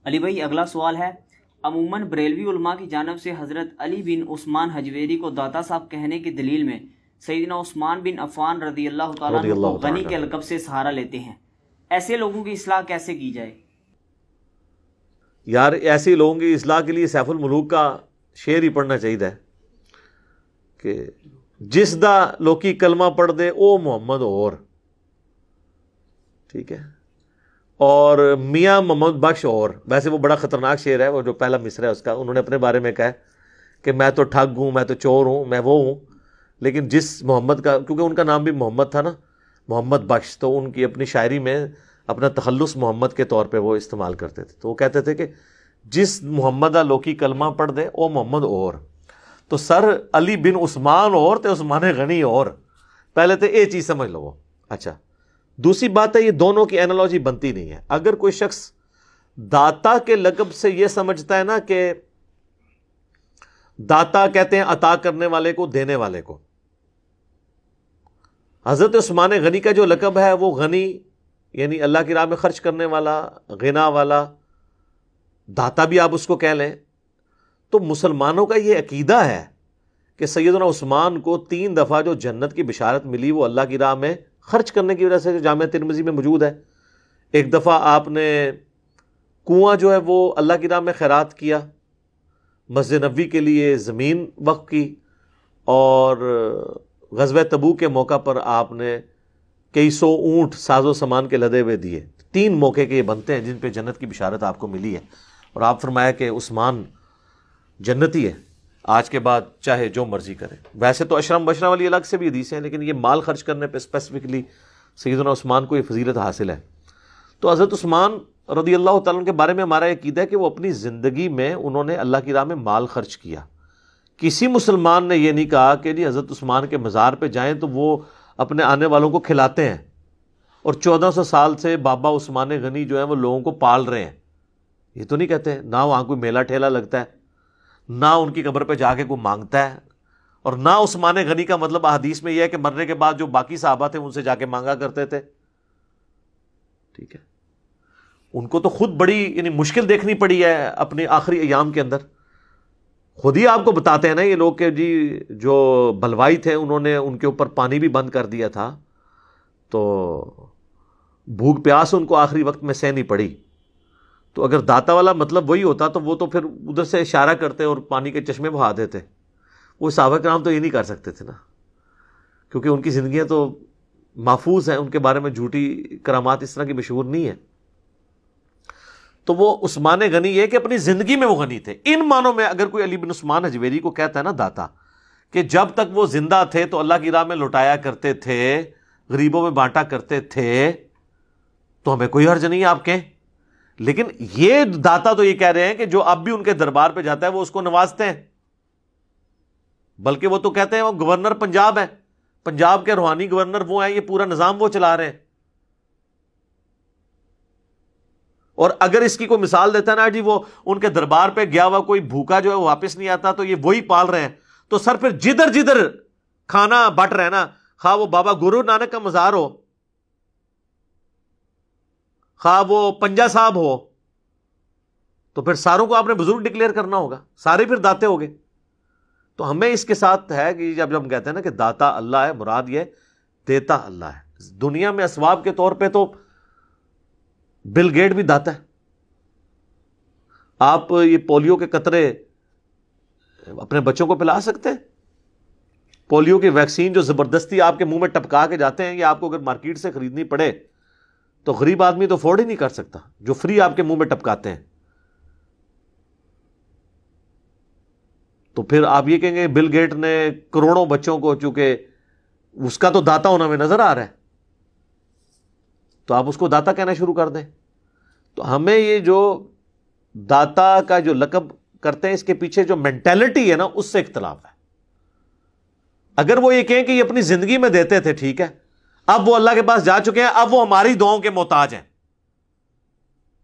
علی بھائی اگلا سوال ہے، عموماً بریلوی علماء کی جانب سے حضرت علی بن عثمان حجویری کو داتا صاحب کہنے کی دلیل میں سیدنا عثمان بن عفان رضی اللہ تعالیٰ عنہ کو غنی کے لقب سے سہارا لیتے ہیں، ایسے لوگوں کی اصلاح کیسے کی جائے؟ یار ایسے لوگوں کی اصلاح کے لیے سیف الملوک کا شعر ہی پڑھنا چاہیے کہ جس دا لوکی کلمہ پڑھ دے او محمد اور، ٹھیک ہے، اور میاں محمد بخش اور، ویسے وہ بڑا خطرناک شعر ہے، وہ جو پہلا مصرع ہے اس کا، انہوں نے اپنے بارے میں کہا ہے کہ میں تو ٹھگ ہوں، میں تو چور ہوں، میں وہ ہوں، لیکن جس محمد کا، کیونکہ ان کا نام بھی محمد تھا نا، محمد بخش، تو ان کی اپنی شاعری میں اپنا تخلص محمد کے طور پہ وہ استعمال کرتے تھے، تو وہ کہتے تھے کہ جس محمد لوکی کلمہ پڑھ دے او محمد اور، تو سر علی بن عثمان اور تے عثمان غنی اور، پہلے تو یہ چیز سمجھ لو۔ اچھا دوسری بات ہے، یہ دونوں کی اینالوجی بنتی نہیں ہے۔ اگر کوئی شخص داتا کے لقب سے یہ سمجھتا ہے نا کہ داتا کہتے ہیں عطا کرنے والے کو، دینے والے کو، حضرت عثمان غنی کا جو لقب ہے وہ غنی یعنی اللہ کی راہ میں خرچ کرنے والا، غنا والا، داتا بھی آپ اس کو کہہ لیں، تو مسلمانوں کا یہ عقیدہ ہے کہ سیدنا عثمان کو 3 دفعہ جو جنت کی بشارت ملی وہ اللہ کی راہ میں خرچ کرنے کی وجہ سے، جامعہ ترمذی میں موجود ہے۔ ایک دفعہ آپ نے کنواں جو ہے وہ اللہ کی راہ میں خیرات کیا، مسجد نبوی کے لیے زمین وقف کی، اور غزوہ تبوک کے موقع پر آپ نے کئی سو اونٹ ساز و سامان کے لدے ہوئے دیے۔ 3 موقع کے یہ بنتے ہیں جن پہ جنت کی بشارت آپ کو ملی ہے، اور آپ فرمایا کہ عثمان جنتی ہے، آج کے بعد چاہے جو مرضی کرے۔ ویسے تو اشرم بشرا والی الگ سے بھی حدیث ہیں، لیکن یہ مال خرچ کرنے پہ اسپیسیفکلی سیدنا عثمان کو یہ فضیلت حاصل ہے۔ تو حضرت عثمان رضی اللہ تعالیٰ عنہ کے بارے میں ہمارا عقیدہ ہے کہ وہ اپنی زندگی میں انہوں نے اللہ کی راہ میں مال خرچ کیا۔ کسی مسلمان نے یہ نہیں کہا کہ جی حضرت عثمان کے مزار پہ جائیں تو وہ اپنے آنے والوں کو کھلاتے ہیں، اور 1400 سال سے بابا عثمان غنی جو ہیں وہ لوگوں کو پال رہے ہیں، یہ تو نہیں کہتے۔ نہ وہاں کوئی میلہ ٹھیلا لگتا ہے، نہ ان کی قبر پہ جا کے کوئی مانگتا ہے، اور نہ عثمان غنی کا مطلب حدیث میں یہ ہے کہ مرنے کے بعد جو باقی صحابہ تھے ان سے جا کے مانگا کرتے تھے، ٹھیک ہے۔ ان کو تو خود بڑی یعنی مشکل دیکھنی پڑی ہے اپنے آخری ایام کے اندر، خود ہی آپ کو بتاتے ہیں نا یہ لوگ کہ جی جو بلوائی تھے انہوں نے ان کے اوپر پانی بھی بند کر دیا تھا، تو بھوک پیاس ان کو آخری وقت میں سہنی پڑی۔ تو اگر داتا والا مطلب وہی ہوتا تو وہ تو پھر ادھر سے اشارہ کرتے اور پانی کے چشمے بہا دیتے، وہ صحابہ کرام تو یہ نہیں کر سکتے تھے نا، کیونکہ ان کی زندگیاں تو محفوظ ہیں، ان کے بارے میں جھوٹی کرامات اس طرح کی مشہور نہیں ہے۔ تو وہ عثمان غنی یہ کہ اپنی زندگی میں وہ غنی تھے۔ ان معنوں میں اگر کوئی علی بن عثمان حجویری کو کہتا ہے نا داتا، کہ جب تک وہ زندہ تھے تو اللہ کی راہ میں لوٹایا کرتے تھے، غریبوں میں بانٹا کرتے تھے، تو ہمیں کوئی حرج نہیں آپ کہیں، لیکن یہ داتا تو یہ کہہ رہے ہیں کہ جو اب بھی ان کے دربار پہ جاتا ہے وہ اس کو نوازتے ہیں، بلکہ وہ تو کہتے ہیں وہ گورنر پنجاب ہے، پنجاب کے روحانی گورنر وہ ہیں، یہ پورا نظام وہ چلا رہے ہیں۔ اور اگر اس کی کوئی مثال دیتا ہے نا جی وہ ان کے دربار پہ گیا ہوا کوئی بھوکا جو ہے وہ واپس نہیں آتا تو یہ وہی پال رہے ہیں، تو سر پھر جدھر جدھر کھانا بٹ رہے ہیں نا، خواہ وہ بابا گرو نانک کا مزار ہو، خواہ وہ پنجا صاحب ہو، تو پھر ساروں کو آپ نے بزرگ ڈکلیئر کرنا ہوگا، سارے پھر داتے ہو گئے۔ تو ہمیں اس کے ساتھ ہے کہ جب ہم کہتے ہیں نا کہ داتا اللہ ہے، مراد یہ دیتا اللہ ہے۔ دنیا میں اسباب کے طور پہ تو بل گیٹ بھی داتا ہے۔ آپ یہ پولیو کے قطرے اپنے بچوں کو پلا سکتے ہیں؟ پولیو کی ویکسین جو زبردستی آپ کے منہ میں ٹپکا کے جاتے ہیں، یہ آپ کو اگر مارکیٹ سے خریدنی پڑے تو غریب آدمی تو افورڈ ہی نہیں کر سکتا، جو فری آپ کے منہ میں ٹپکاتے ہیں۔ تو پھر آپ یہ کہیں گے بل گیٹ نے کروڑوں بچوں کو، چونکہ اس کا تو داتا ہونا ہمیں نظر آ رہا ہے، تو آپ اس کو داتا کہنا شروع کر دیں۔ تو ہمیں یہ جو داتا کا جو لقب کرتے ہیں اس کے پیچھے جو مینٹیلٹی ہے نا اس سے اختلاف ہے۔ اگر وہ یہ کہیں کہ یہ اپنی زندگی میں دیتے تھے، ٹھیک ہے، اب وہ اللہ کے پاس جا چکے ہیں، اب وہ ہماری دعاؤں کے محتاج ہیں،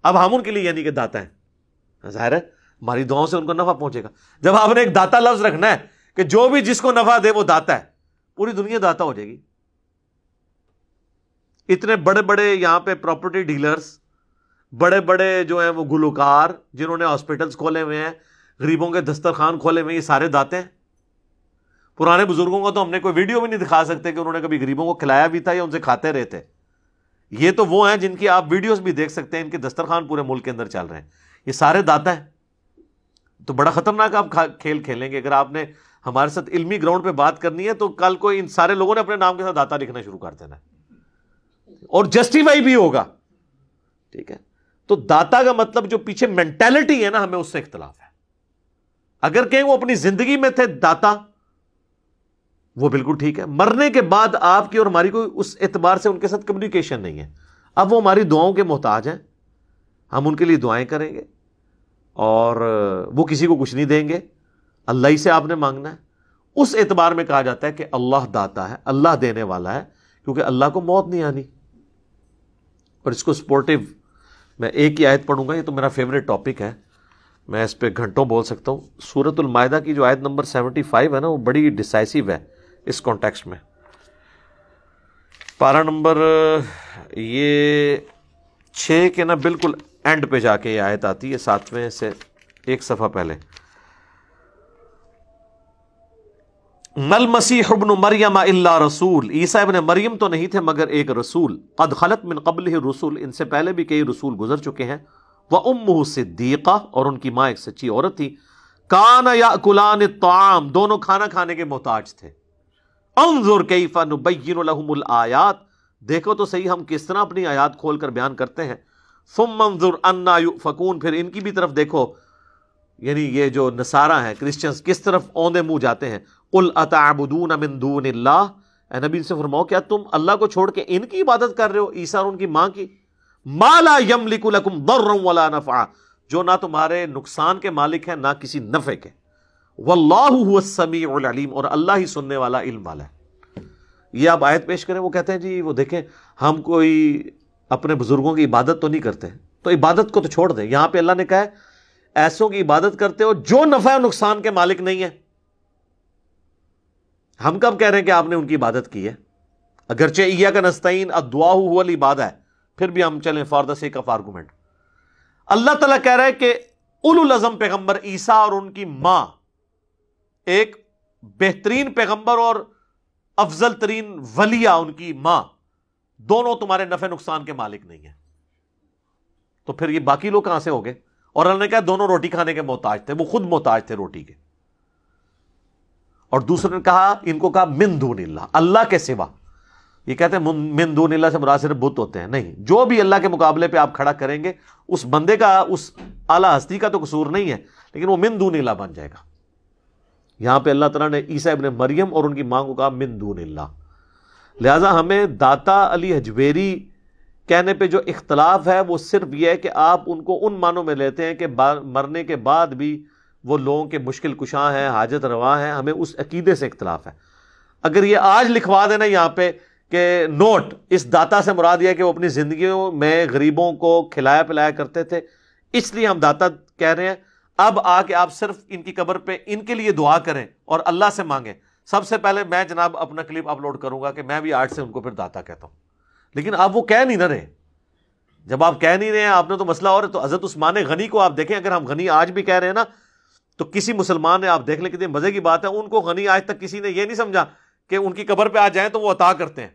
اب ہم ان کے لیے یعنی کہ داتا ہیں، ظاہر ہے ہماری دعاؤں سے ان کو نفع پہنچے گا۔ جب آپ نے ایک داتا لفظ رکھنا ہے کہ جو بھی جس کو نفع دے وہ داتا ہے، پوری دنیا داتا ہو جائے گی۔ اتنے بڑے بڑے یہاں پہ پراپرٹی ڈیلرز، بڑے بڑے جو ہیں وہ گلوکار جنہوں نے ہاسپٹلز کھولے ہوئے ہیں، غریبوں کے دسترخوان کھولے ہوئے ہیں، یہ سارے داتے ہیں؟ پرانے بزرگوں کو تو ہم نے کوئی ویڈیو بھی نہیں دکھا سکتے کہ انہوں نے کبھی غریبوں کو کھلایا بھی تھا یا ان سے کھاتے رہے تھے۔ یہ تو وہ ہیں جن کی آپ ویڈیوز بھی دیکھ سکتے ہیں، ان کے دسترخوان پورے ملک کے اندر چل رہے ہیں، یہ سارے داتا ہیں۔ تو بڑا خطرناک آپ کھیل کھیلیں گے۔ اگر آپ نے ہمارے ساتھ علمی گراؤنڈ پہ بات کرنی ہے تو کل کو ان سارے لوگوں نے اپنے نام کے ساتھ داتا لکھنا شروع کر دینا ہے، اور جسٹیفائی بھی ہوگا، ٹھیک ہے؟ تو داتا کا مطلب جو پیچھے مینٹالٹی ہے نا، ہمیں اس سے اختلاف ہے۔ اگر کہیں وہ اپنی زندگی میں تھے داتا، وہ بالکل ٹھیک ہے۔ مرنے کے بعد آپ کی اور ہماری کوئی اس اعتبار سے ان کے ساتھ کمیونیکیشن نہیں ہے۔ اب وہ ہماری دعاؤں کے محتاج ہیں، ہم ان کے لیے دعائیں کریں گے، اور وہ کسی کو کچھ نہیں دیں گے، اللہ ہی سے آپ نے مانگنا ہے۔ اس اعتبار میں کہا جاتا ہے کہ اللہ داتا ہے، اللہ دینے والا ہے، کیونکہ اللہ کو موت نہیں آنی۔ اور اس کو سپورٹیو، میں ایک ہی آیت پڑھوں گا، یہ تو میرا فیوریٹ ٹاپک ہے، میں اس پہ گھنٹوں بول سکتا ہوں۔ سورۃ المائدہ کی جو آیت نمبر 75 ہے نا، وہ بڑی ڈیسائسو ہے اس کانٹیکسٹ میں۔ پارہ نمبر یہ 6 کے نا بالکل اینڈ پہ جا کے یہ آیت آتی ہے، 7ویں سے ایک صفحہ پہلے۔ مل مسیح ابن مریم الا رسول، عیسیٰ ابن مریم تو نہیں تھے مگر ایک رسول، قد خلت من قبلہ الرسل، ان سے پہلے بھی کئی رسول گزر چکے ہیں، وامہ صدیقہ، اور ان کی ماں ایک سچی عورت تھی، کان یاکلان الطعام، دونوں کھانا کھانے کے محتاج تھے، انظر کیف نبین لہم الآیات، دیکھو تو صحیح ہم کس طرح اپنی آیات کھول کر بیان کرتے ہیں، ثم انظر انا یؤفکون، پھر ان کی بھی طرف دیکھو، یعنی یہ جو نصارہ ہیں، کرسچنز، کس طرف اوندے منہ جاتے ہیں۔ قل اتعبدون من دون اللہ، اے نبی سے فرماؤ کیا تم اللہ کو چھوڑ کے ان کی عبادت کر رہے ہو، عیسیٰ اور ان کی ماں کی، ما لا یملک لکم ضرا ولا نفعا، جو نہ تمہارے نقصان کے مالک ہیں نہ کسی نفع کے، واللہ هو السمیع العلیم، اور اللہ ہی سننے والا، علم والا ہے۔ یہ آپ آیت پیش کریں، وہ کہتے ہیں جی وہ دیکھیں ہم کوئی اپنے بزرگوں کی عبادت تو نہیں کرتے، تو عبادت کو تو چھوڑ دیں، یہاں پہ اللہ نے کہا ہے ایسوں کی عبادت کرتے ہو جو نفع و نقصان کے مالک نہیں ہے۔ ہم کب کہہ رہے ہیں کہ آپ نے ان کی عبادت کی ہے؟ اگرچہ ایاک نستعین الدعاء هو العبادہ ہے، پھر بھی ہم چلیں for the sake of argument. اللہ تعالیٰ کہہ رہا ہے کہ اولو العزم پیغمبر عیسیٰ اور ان کی ماں، ایک بہترین پیغمبر اور افضل ترین ولیہ ان کی ماں، دونوں تمہارے نفع نقصان کے مالک نہیں ہیں، تو پھر یہ باقی لوگ کہاں سے ہو گئے؟ اور اللہ نے کہا دونوں روٹی کھانے کے محتاج تھے، وہ خود محتاج تھے روٹی کے۔ اور دوسرے نے کہا، ان کو کہا من دون اللہ، اللہ کے سوا۔ یہ کہتے ہیں من دون اللہ سے مراد صرف بت ہوتے ہیں، نہیں، جو بھی اللہ کے مقابلے پہ آپ کھڑا کریں گے اس بندے کا، اس اعلیٰ ہستی کا تو قصور نہیں ہے، لیکن وہ من دون اللہ بن جائے گا۔ یہاں پہ اللہ تعالیٰ نے عیسیٰ ابن مریم اور ان کی ماں کو کہا من دون اللہ۔ لہٰذا ہمیں داتا علی حجویری کہنے پہ جو اختلاف ہے وہ صرف یہ ہے کہ آپ ان کو ان معنوں میں لیتے ہیں کہ مرنے کے بعد بھی وہ لوگوں کے مشکل کشاں ہیں، حاجت روا ہیں، ہمیں اس عقیدے سے اختلاف ہے۔ اگر یہ آج لکھوا دینا یہاں پہ کہ نوٹ، اس داتا سے مراد یہ ہے کہ وہ اپنی زندگیوں میں غریبوں کو کھلایا پلایا کرتے تھے، اس لیے ہم داتا کہہ رہے ہیں، اب آ کے آپ صرف ان کی قبر پہ ان کے لیے دعا کریں اور اللہ سے مانگیں۔ سب سے پہلے میں جناب اپنا کلپ اپلوڈ کروں گا کہ میں بھی آج سے ان کو پھر داتا کہتا ہوں، لیکن آپ وہ کہہ نہیں نہ رہے۔ جب آپ کہہ نہیں رہے ہیں، آپ نے تو مسئلہ اور ہے۔ تو حضرت عثمان غنی کو آپ دیکھیں، اگر ہم غنی آج بھی کہہ رہے ہیں نا، تو کسی مسلمان نے، آپ دیکھ لیں کتنی مزے کی بات ہے، ان کو غنی آج تک کسی نے یہ نہیں سمجھا کہ ان کی قبر پہ آ جائیں تو وہ عطا کرتے ہیں۔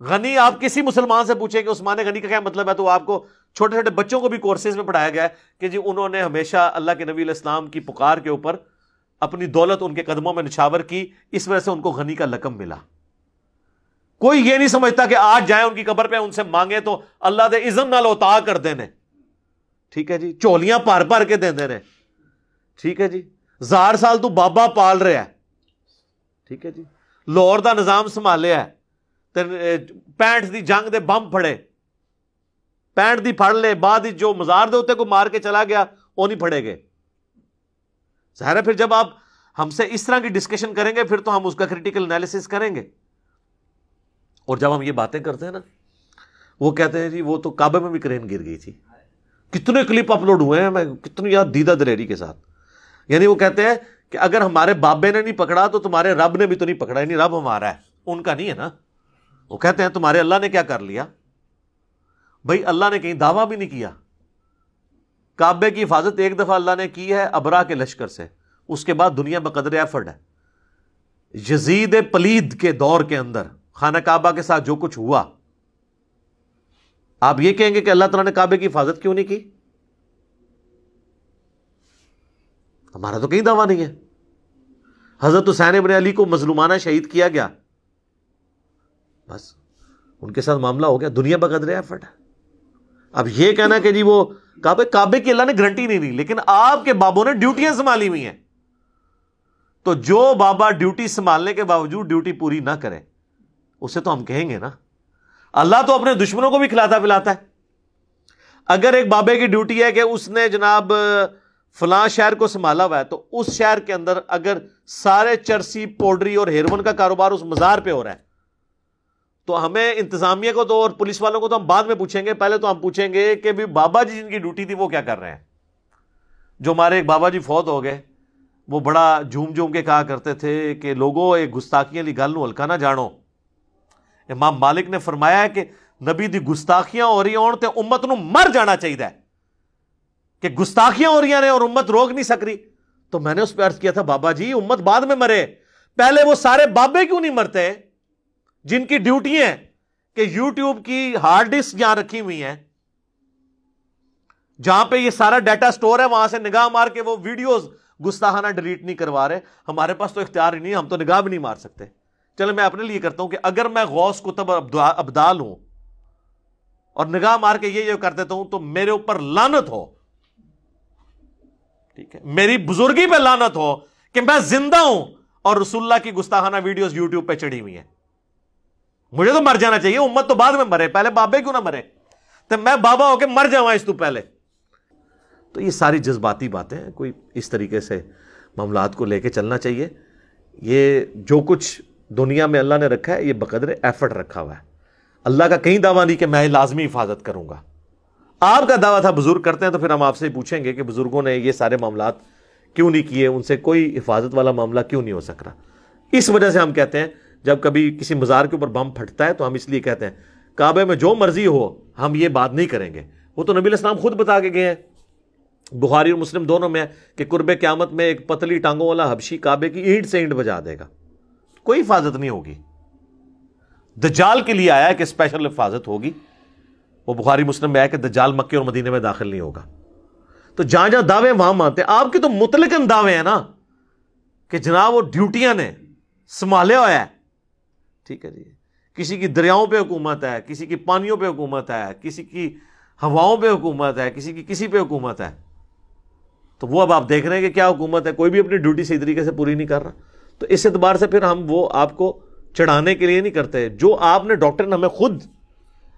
غنی آپ کسی مسلمان سے پوچھیں کہ عثمان غنی کا کیا مطلب ہے، تو آپ کو چھوٹے چھوٹے بچوں کو بھی کورسز میں پڑھایا گیا ہے کہ جی انہوں نے ہمیشہ اللہ کے نبی علیہ السلام کی پکار کے اوپر اپنی دولت ان کے قدموں میں نچھاور کی، اس وجہ سے ان کو غنی کا لقب ملا۔ کوئی یہ نہیں سمجھتا کہ آج جائیں ان کی قبر پہ ان سے مانگیں تو اللہ دے اذن نال عطا کر دینے، ٹھیک ہے جی، چولیاں پار پار کے دے دینے، ٹھیک ہے جی، 1000 سال تو بابا پال رہا ہے، ٹھیک ہے جی، لاہور دا نظام سنبھالیا ہے، 65 دی جنگ دے بم پھڑے، 65 دی پھڑ لے، بعد جو مزار دے ہوتے کو مار کے چلا گیا وہ نہیں پھڑے گئے۔ ظاہر ہے پھر جب آپ ہم سے اس طرح کی ڈسکشن کریں گے پھر تو ہم اس کا کریٹیکل انالیسس کریں گے۔ اور جب ہم یہ باتیں کرتے ہیں نا، وہ کہتے ہیں جی وہ تو کعبے میں بھی کرین گر گئی تھی۔ کتنے کلپ اپلوڈ ہوئے ہیں، میں کتنی یاد دیدہ دلیری کے ساتھ، یعنی وہ کہتے ہیں کہ اگر ہمارے بابے نے نہیں پکڑا تو تمہارے رب نے بھی تو نہیں پکڑا، یعنی رب ہمارا ہے، ان کا نہیں ہے نا۔ وہ کہتے ہیں تمہارے اللہ نے کیا کر لیا، بھائی اللہ نے کہیں دعویٰ بھی نہیں کیا. کعبے کی حفاظت ایک دفعہ اللہ نے کی ہے ابرا کے لشکر سے, اس کے بعد دنیا بقدر ایفرٹ ہے. یزید پلید کے دور کے اندر خانہ کعبہ کے ساتھ جو کچھ ہوا, آپ یہ کہیں گے کہ اللہ تعالیٰ نے کعبے کی حفاظت کیوں نہیں کی؟ ہمارا تو کہیں دعویٰ نہیں ہے. حضرت حسین ابن علی کو مظلومانہ شہید کیا گیا, بس ان کے ساتھ معاملہ ہو گیا, دنیا بقدر ایفرٹ ہے. اب یہ کہنا کہ جی وہ کعبے کی اللہ نے گارنٹی نہیں دی, لیکن آپ کے بابوں نے ڈیوٹیاں سنبھالی ہوئی ہیں, تو جو بابا ڈیوٹی سنبھالنے کے باوجود ڈیوٹی پوری نہ کرے اسے تو ہم کہیں گے نا. اللہ تو اپنے دشمنوں کو بھی کھلاتا پلاتا ہے. اگر ایک بابے کی ڈیوٹی ہے کہ اس نے جناب فلاں شہر کو سنبھالا ہوا ہے, تو اس شہر کے اندر اگر سارے چرسی پاؤڈری اور ہیروئن کا کاروبار اس مزار پہ ہو رہا ہے, تو ہمیں انتظامیہ کو تو اور پولیس والوں کو تو ہم بعد میں پوچھیں گے, پہلے تو ہم پوچھیں گے کہ بھی بابا جی جن کی ڈیوٹی تھی وہ کیا کر رہے ہیں. جو ہمارے ایک بابا جی فوت ہو گئے, وہ بڑا جھوم جھوم کے کہا کرتے تھے کہ لوگوں ایک گستاخیاں لی گل نو ہلکا نہ جانو. امام مالک نے فرمایا ہے کہ نبی دی گستاخیاں ہو رہی ہون تے امت نو مر جانا چاہیے, کہ گستاخیاں ہو رہی ہیں اور امت روک نہیں سک رہی. تو میں نے اس پہ عرض کیا تھا بابا جی امت بعد میں مرے, پہلے وہ سارے بابے کیوں نہیں مرتے جن کی ڈیوٹی ہے کہ یوٹیوب کی ہارڈ ڈسک جہاں رکھی ہوئی ہیں, جہاں پہ یہ سارا ڈیٹا سٹور ہے, وہاں سے نگاہ مار کے وہ ویڈیوز گستاخانہ ڈیلیٹ نہیں کروا رہے. ہمارے پاس تو اختیار ہی نہیں, ہم تو نگاہ بھی نہیں مار سکتے. چلے میں اپنے لیے کرتا ہوں کہ اگر میں غوث کتب ابدال ہوں اور نگاہ مار کے یہ کر دیتا ہوں تو میرے اوپر لعنت ہو, ٹھیک ہے, میری بزرگی پہ لعنت ہو کہ میں زندہ ہوں اور رسول اللہ کی گستاخانہ ویڈیوز یوٹیوب پہ چڑھی ہوئی ہیں. مجھے تو مر جانا چاہیے, امت تو بعد میں مرے, پہلے بابے کیوں نہ مرے, تو میں بابا ہو کے مر جاؤں اس تو پہلے. تو یہ ساری جذباتی باتیں ہیں, کوئی اس طریقے سے معاملات کو لے کے چلنا چاہیے. یہ جو کچھ دنیا میں اللہ نے رکھا ہے یہ بقدر ایفرٹ رکھا ہوا ہے. اللہ کا کہیں دعویٰ نہیں کہ میں لازمی حفاظت کروں گا. آپ کا دعویٰ تھا بزرگ کرتے ہیں, تو پھر ہم آپ سے پوچھیں گے کہ بزرگوں نے یہ سارے معاملات کیوں نہیں کیے, ان سے کوئی حفاظت والا معاملہ کیوں نہیں ہو سک رہا. اس وجہ سے ہم کہتے ہیں جب کبھی کسی مزار کے اوپر بم پھٹتا ہے تو ہم اس لیے کہتے ہیں کعبے میں جو مرضی ہو ہم یہ بات نہیں کریں گے. وہ تو نبی علیہ السلام خود بتا کے گئے ہیں, بخاری اور مسلم دونوں میں, کہ قرب قیامت میں ایک پتلی ٹانگوں والا حبشی کعبے کی اینٹ سے اینٹ بجا دے گا, کوئی حفاظت نہیں ہوگی. دجال کے لیے آیا ہے کہ اسپیشل حفاظت ہوگی, وہ بخاری مسلم میں آیا کہ دجال مکے اور مدینے میں داخل نہیں ہوگا. تو جہاں جہاں دعوے وہاں مانتے ہیں. آپ کے تو مطلقاً دعوے ہیں نا کہ جناب وہ ڈیوٹیاں نے سنبھالے ہوا ہے, ٹھیک ہے جی. کسی کی دریاؤں پہ حکومت ہے, کسی کی پانیوں پہ حکومت ہے, کسی کی ہواؤں پہ حکومت ہے, کسی کی کسی پہ حکومت ہے. تو وہ اب آپ دیکھ رہے ہیں کہ کیا حکومت ہے, کوئی بھی اپنی ڈیوٹی صحیح طریقے سے پوری نہیں کر رہا. تو اس اعتبار سے پھر ہم وہ آپ کو چڑھانے کے لیے نہیں کرتے. جو آپ نے ڈاکٹر نے ہمیں خود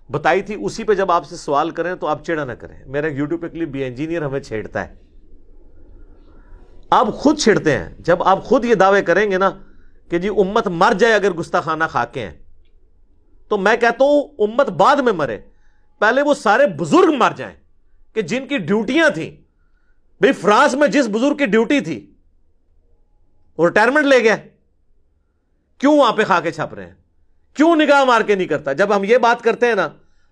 بتائی تھی اسی پہ جب آپ سے سوال کریں تو آپ چڑھا نہ کریں. میرا یوٹیوب پہ کلپ بھی انجینئر ہمیں چھیڑتا ہے, آپ خود چھیڑتے ہیں. جب آپ خود یہ دعوے کریں گے نا کہ جی امت مر جائے اگر گستاخانہ خاکے ہیں, تو میں کہتا ہوں امت بعد میں مرے, پہلے وہ سارے بزرگ مر جائیں کہ جن کی ڈیوٹیاں تھیں. بھئی فرانس میں جس بزرگ کی ڈیوٹی تھی وہ ریٹائرمنٹ لے گیا, کیوں وہاں پہ خاکے چھپ رہے ہیں, کیوں نگاہ مار کے نہیں کرتا. جب ہم یہ بات کرتے ہیں نا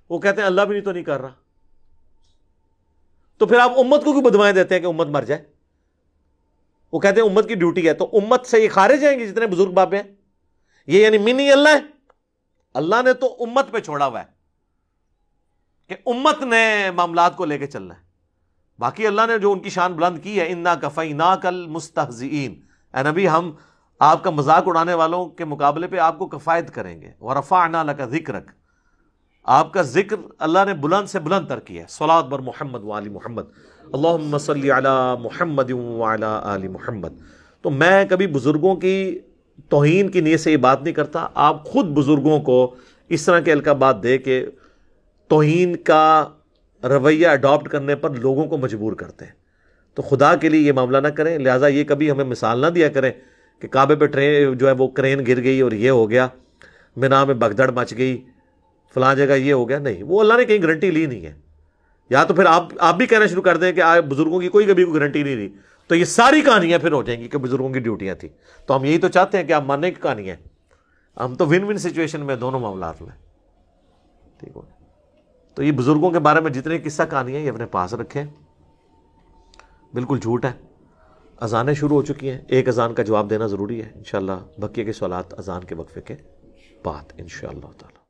وہ کہتے ہیں اللہ بھی نہیں تو نہیں کر رہا. تو پھر آپ امت کو کیوں بدوائیں دیتے ہیں کہ امت مر جائے. وہ کہتے ہیں امت کی ڈیوٹی ہے, تو امت سے یہ خارج جائیں گے جتنے بزرگ بابے ہیں. یہ یعنی منی اللہ ہے. اللہ نے تو امت پہ چھوڑا ہوا ہے کہ امت نے معاملات کو لے کے چلنا ہے. باقی اللہ نے جو ان کی شان بلند کی ہے, انا کفیناک المستہزئین, اے نبی ہم آپ کا مذاق اڑانے والوں کے مقابلے پہ آپ کو کفایت کریں گے. ورفعنا لک ذکرک, آپ کا ذکر اللہ نے بلند سے بلند تر کیا ہے. صلاۃ بر محمد وآل محمد, اللہم صلی علی محمد وعلی آل محمد. تو میں کبھی بزرگوں کی توہین کی نیت سے یہ بات نہیں کرتا. آپ خود بزرگوں کو اس طرح کے القابات دے کے توہین کا رویہ اڈاپٹ کرنے پر لوگوں کو مجبور کرتے ہیں. تو خدا کے لیے یہ معاملہ نہ کریں. لہٰذا یہ کبھی ہمیں مثال نہ دیا کریں کہ کعبے پہ ٹرین جو ہے وہ کرین گر گئی اور یہ ہو گیا, مینا میں بگدڑ مچ گئی, فلاں جگہ یہ ہو گیا. نہیں, وہ اللہ نے کہیں گارنٹی لی نہیں ہے. یا تو پھر آپ بھی کہنا شروع کر دیں کہ بزرگوں کی کوئی کبھی کوئی گارنٹی نہیں لی, تو یہ ساری کہانیاں پھر ہو جائیں گی کہ بزرگوں کی ڈیوٹیاں تھیں. تو ہم یہی تو چاہتے ہیں کہ آپ ماننے کی کہانی ہے. ہم تو ون ون سچویشن میں دونوں معاملات میں. ٹھیک ہو, تو یہ بزرگوں کے بارے میں جتنے قصہ کہانی ہیں یہ اپنے پاس رکھیں، بالکل جھوٹ ہے۔ اذانیں شروع ہو چکی ہیں، ایک اذان کا جواب دینا ضروری ہے انشاءاللہ، بقیہ کے سوالات اذان کے وقفے کے بعد انشاءاللہ تعالی۔